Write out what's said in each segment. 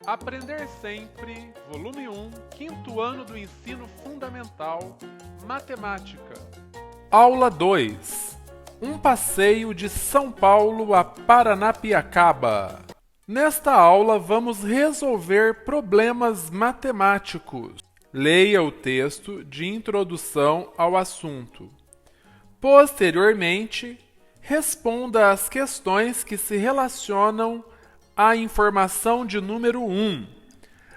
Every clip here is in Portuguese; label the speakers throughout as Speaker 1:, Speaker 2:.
Speaker 1: Aprender Sempre, volume 1, quinto ano do ensino fundamental, matemática. Aula 2. Um passeio de São Paulo a Paranapiacaba. Nesta aula vamos resolver problemas matemáticos. Leia o texto de introdução ao assunto. Posteriormente, responda às questões que se relacionam à informação de número 1.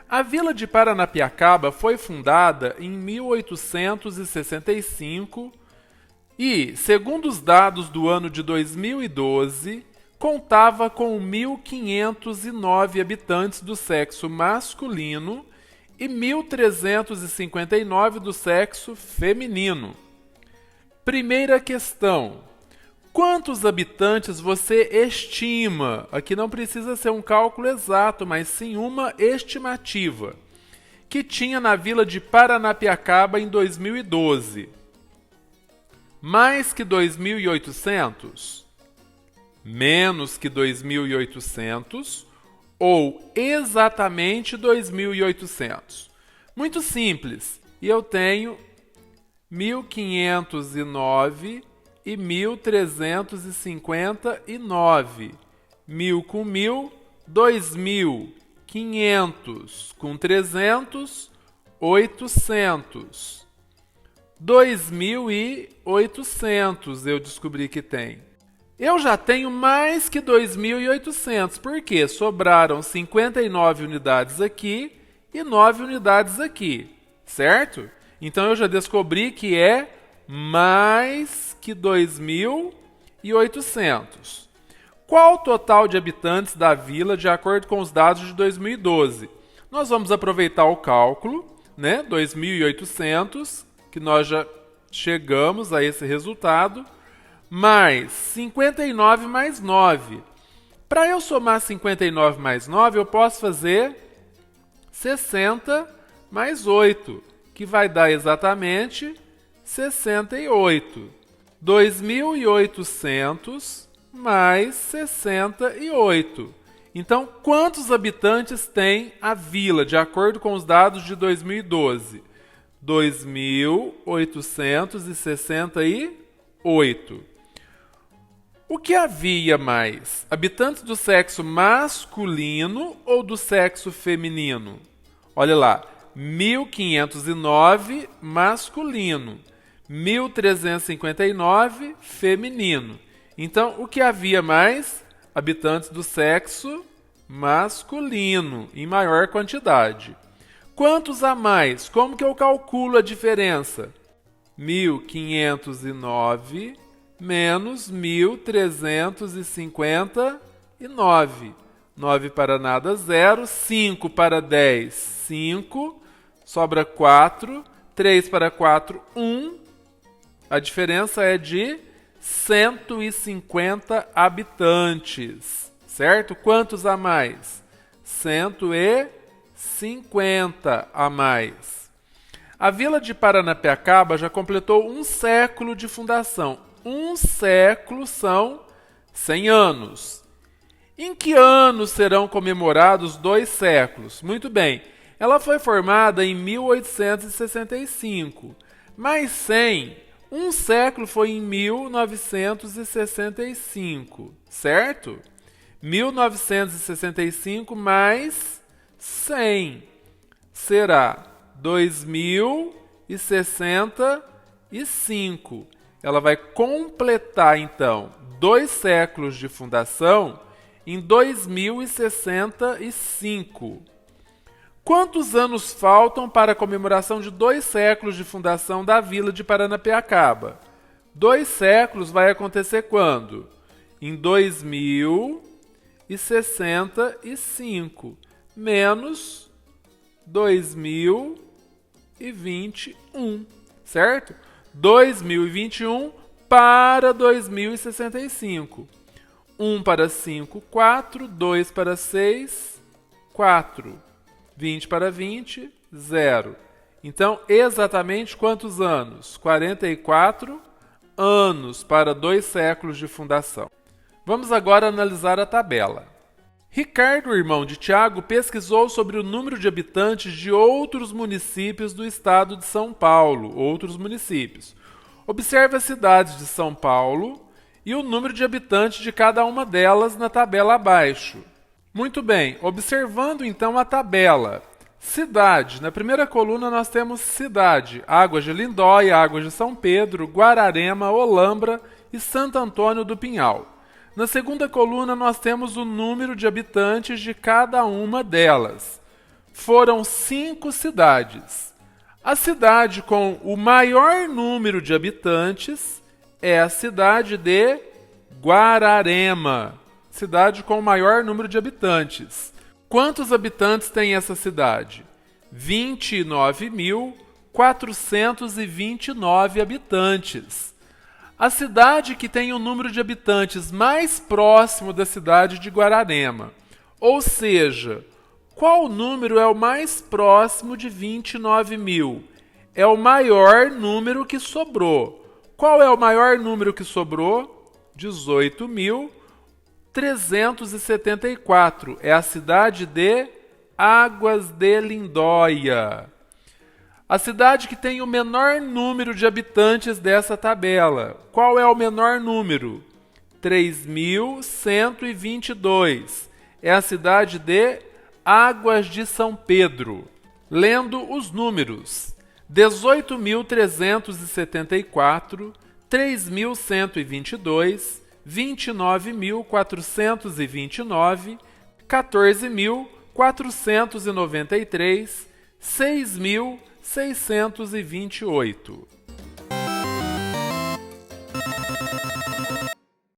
Speaker 1: A vila de Paranapiacaba foi fundada em 1865 e, segundo os dados do ano de 2012, contava com 1.509 habitantes do sexo masculino e 1.359 do sexo feminino. Primeira questão. Quantos habitantes você estima? Aqui não precisa ser um cálculo exato, mas sim uma estimativa. Que tinha na vila de Paranapiacaba em 2012? Mais que 2.800? Menos que 2.800? Ou exatamente 2.800? Muito simples. E eu tenho 1.509 e 1.359. 1.000 com 1.000, 2.000. 500 com 300, 800. 2.800 eu descobri que tem. Eu já tenho mais que 2.800, porque sobraram 59 unidades aqui e 9 unidades aqui, certo? Então eu já descobri que é mais que 2.800. Qual o total de habitantes da vila de acordo com os dados de 2012? Nós vamos aproveitar o cálculo, né? 2.800, que nós já chegamos a esse resultado, mais 59 mais 9. Para eu somar 59 mais 9, eu posso fazer 60 mais 8, que vai dar exatamente 68. 2.800 mais 68. Então, quantos habitantes tem a vila, de acordo com os dados de 2012? 2.868. O que havia mais? Habitantes do sexo masculino ou do sexo feminino? Olha lá, 1.509 masculino, 1.359 feminino. Então, o que havia mais? Habitantes do sexo masculino, em maior quantidade. Quantos a mais? Como que eu calculo a diferença? 1.509 menos 1.359. 9 para nada, 0. 5 para 10, 5. Sobra 4. 3 para 4, 1. A diferença é de 150 habitantes, certo? Quantos a mais? 150 a mais. A vila de Paranapiacaba já completou um século de fundação. Um século são 100 anos. Em que anos serão comemorados 2 séculos? Muito bem, ela foi formada em 1865, mas 100, um século foi em 1965, certo? 1965 mais 100 será 2065. Ela vai completar, então, 2 séculos de fundação em 2065. Quantos anos faltam para a comemoração de 2 séculos de fundação da vila de Paranapiacaba? 2 séculos vai acontecer quando? Em 2065 menos 2021, certo? 2021 para 2065. 1 para 5, 4. 2 para 6, 4. 20 para 20, 0. Então, exatamente quantos anos? 44 anos para 2 séculos de fundação. Vamos agora analisar a tabela. Ricardo, irmão de Tiago, pesquisou sobre o número de habitantes de outros municípios do estado de São Paulo, outros municípios. Observe as cidades de São Paulo e o número de habitantes de cada uma delas na tabela abaixo. Muito bem, observando então a tabela. Cidade, na primeira coluna nós temos cidade, Águas de Lindóia, Águas de São Pedro, Guararema, Olambra e Santo Antônio do Pinhal. Na segunda coluna nós temos o número de habitantes de cada uma delas. Foram 5 cidades. A cidade com o maior número de habitantes é a cidade de Guararema. Cidade com o maior número de habitantes. Quantos habitantes tem essa cidade? 29.429 habitantes. A cidade que tem o número de habitantes mais próximo da cidade de Guararema. Ou seja, qual número é o mais próximo de 29 mil? É o maior número que sobrou. Qual é o maior número que sobrou? 18.374. É a cidade de Águas de Lindóia. A cidade que tem o menor número de habitantes dessa tabela. Qual é o menor número? 3.122. É a cidade de Águas de São Pedro. Lendo os números. 18.374, 3.122, 29.429, 14.493, 6.628.